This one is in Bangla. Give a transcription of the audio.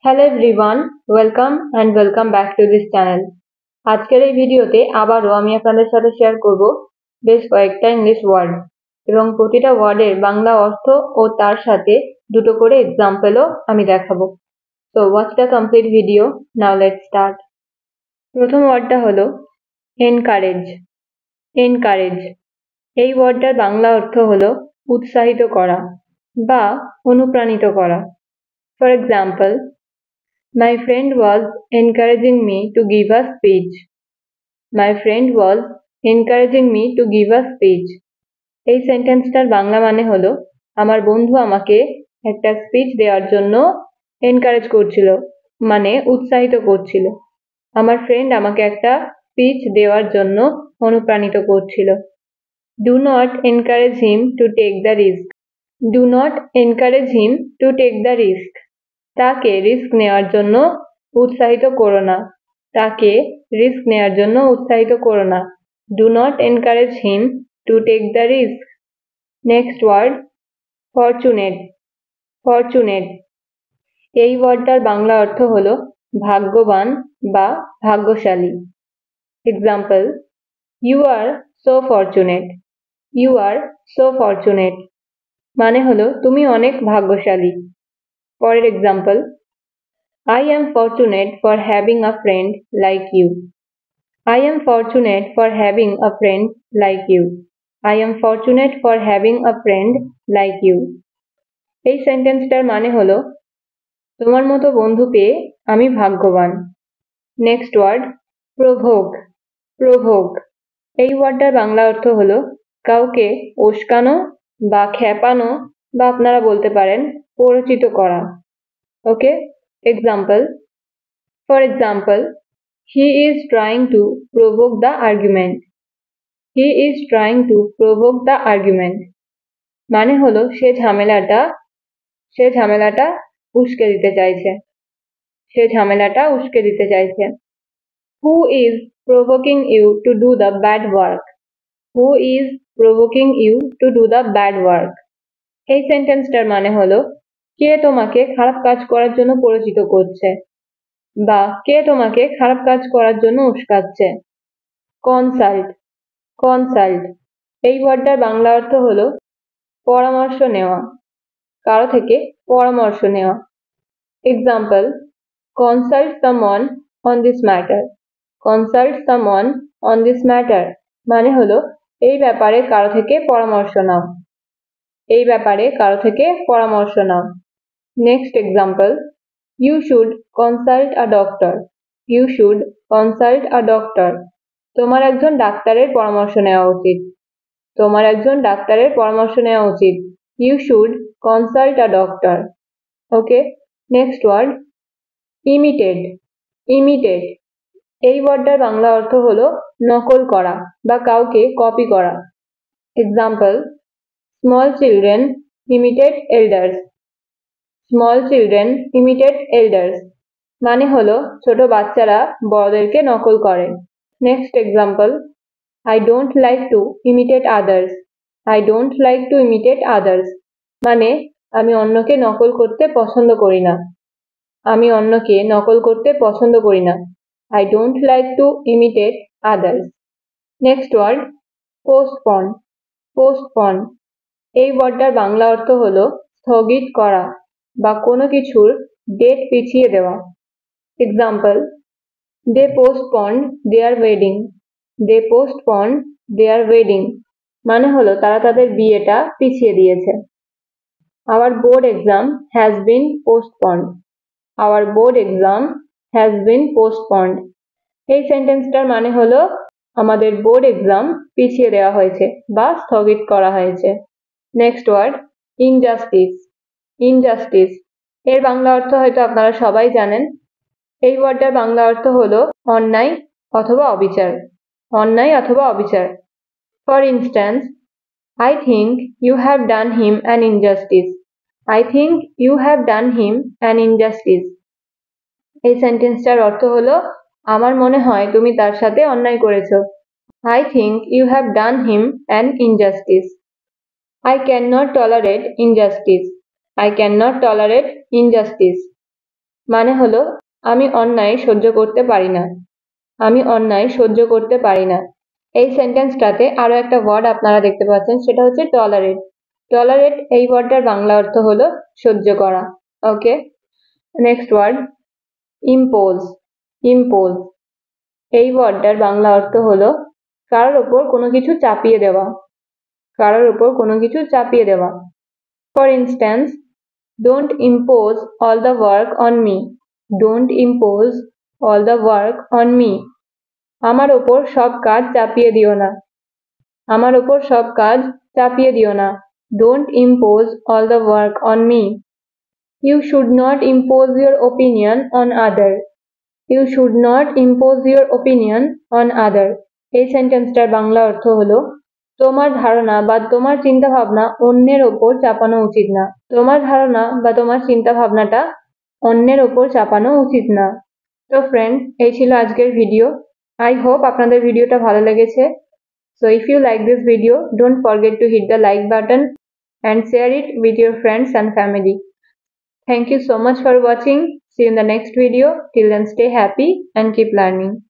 Hello everyone, welcome back to this channel. আজকের এই ভিডিওতে আবারও আমি আপনাদের সাথে শেয়ার করব বেশ কয়েকটা ইংলিশ ওয়ার্ড এবং প্রতিটা ওয়ার্ডের বাংলা অর্থ ও তার সাথে দুটো করে এক্সাম্পলও আমি দেখাবো। So watch the complete video. Now let's start. প্রথম ওয়ার্ডটা হলো এনকারেজ। এনকারেজ এই ওয়ার্ডটার বাংলা অর্থ হলো উৎসাহিত করা বা অনুপ্রাণিত করা। For example, My friend was encouraging me to give a speech. My friend was encouraging me to give a speech. এই সেন্টেন্সটার বাংলা মানে হলো আমার বন্ধু আমাকে একটা স্পিচ দেওয়ার জন্য এনকারেজ করছিল, মানে উৎসাহিত করছিল। আমার ফ্রেন্ড আমাকে একটা স্পিচ দেওয়ার জন্য অনুপ্রাণিত করছিল। Do not encourage him to take the risk. Do not encourage him to take the risk. তাকে রিস্ক নেওয়ার জন্য উৎসাহিত করো না। তাকে রিস্ক নেওয়ার জন্য উৎসাহিত করো না। Do not encourage him to take the risk. Next word, fortunate. Fortunate এই ওয়ার্ডটার বাংলা অর্থ হলো ভাগ্যবান বা ভাগ্যশালী। Example, you are so fortunate. You are so fortunate মানে হলো তুমি অনেক ভাগ্যশালী। পরের example, I am fortunate for having a friend like you. I am fortunate for having a friend like you. I am fortunate for having a friend like you. এই সেন্টেন্সটার মানে হলো তোমার মতো বন্ধু পেয়ে আমি ভাগ্যবান। Next word, provoke. প্রভোক এই ওয়ার্ডটার বাংলা অর্থ হলো কাউকে উস্কানো বা খেপানো বা আপনারা বলতে পারেন পরিচিত করা। ওকে, example, for example, he is trying to provoke the argument. He is trying to provoke the argument মানে হলো সে ঝামেলাটা উস্কে দিতে চাইছে। সে ঝামেলাটা উস্কে দিতে চাইছে। Who is provoking you to do the bad work? Who is provoking you to do the bad work? এই সেন্টেন্সটার মানে হলো কে তোমাকে খারাপ কাজ করার জন্য পরিচিত করছে বা কে তোমাকে খারাপ কাজ করার জন্য উস্কাচ্ছে। কনসাল্ট। কনসাল্ট এই ওয়ার্ডটার বাংলা অর্থ হলো পরামর্শ নেওয়া, কারো থেকে পরামর্শ নেওয়া। Example, consult someone on this matter. Consult someone on this matter মানে হলো এই ব্যাপারে কারো থেকে পরামর্শ নাও। এই ব্যাপারে কারো থেকে পরামর্শ নাও। Next example, You should consult a doctor. You should consult a doctor. তোমার একজন ডাক্তারের পরামর্শ নেওয়া উচিত। তোমার একজন ডাক্তারের পরামর্শ নেওয়া উচিত। You should consult a doctor. Okay, next word, imitate. Imitate এই ওয়ার্ডটার বাংলা অর্থ হলো নকল করা বা কাউকে কপি করা। Example, Small children imitate elders. Small children imitate elders মানে হলো ছোট বাচ্চারা বড়দেরকে নকল করে। Next example, I don't like to imitate others. I don't like to imitate others মানে আমি অন্যকে নকল করতে পছন্দ করি না। আমি অন্যকে নকল করতে পছন্দ করি না। I don't like to imitate others. Next word, postpone. Postpone এই ওয়ার্ডটার বাংলা অর্থ হলো স্থগিত করা বা কোনো কিছুর ডেট পিছিয়ে দেওয়া। Example, They postponed their wedding. They postponed their wedding মানে হলো তারা তাদের বিয়েটা পিছিয়ে দিয়েছে। Our board exam has been postponed. Our board exam has been postponed এই সেন্টেন্সটার মানে হলো আমাদের বোর্ড এক্সাম পিছিয়ে দেওয়া হয়েছে বা স্থগিত করা হয়েছে। Next word, injustice. ইনজাস্টিস এর বাংলা অর্থ হয়তো আপনারা সবাই জানেন। এই ওয়ার্ডটার বাংলা অর্থ হলো অন্যায় অথবা অবিচার। অন্যায় অথবা অবিচার। For instance, I think you have done him an injustice. I think you have done him an injustice এই সেন্টেন্সটার অর্থ হলো আমার মনে হয় তুমি তার সাথে অন্যায় করেছো। I think you have done him an injustice. I cannot tolerate injustice. I cannot tolerate injustice মানে হলো আমি অন্যায় সহ্য করতে পারি না। আমি অন্যায় সহ্য করতে পারি না। এই সেন্টেন্সটাতে আরো একটা ওয়ার্ড আপনারা দেখতে পাচ্ছেন, সেটা হচ্ছে টলারেট। টলারেট এই ওয়ার্ডটার বাংলা অর্থ হলো সহ্য করা। ওকে, নেক্সট ওয়ার্ড ইম্পোজ। ইম্পোজ এই ওয়ার্ডটার বাংলা অর্থ হলো কারোর ওপর কোনো কিছু চাপিয়ে দেওয়া। কারোর ওপর কোনো কিছু চাপিয়ে দেওয়া। For instance, don't impose all the work on me. Don't impose all the work on me. আমার ওপর সব কাজ চাপিয়ে দিও না। আমার ওপর সব কাজ চাপিয়ে দিও না। Don't impose all the work on me. You should not impose your opinion on other. You should not impose your opinion on other. এই সেন্টেন্সটার বাংলা অর্থ হলো তোমার ধারণা বা তোমার চিন্তা ভাবনা অন্যের ওপর চাপানো উচিত না। তোমার ধারণা বা তোমার চিন্তা ভাবনাটা অন্যের ওপর চাপানো উচিত না। তো ফ্রেন্ডস, এই ছিল আজকের ভিডিও। আই হোপ আপনাদের ভিডিওটা ভালো লেগেছে। So if you like this video, don't forget to hit the like button and share it with your friends and family. Thank you so much for watching. See you in the next video. Till then, stay happy and keep learning.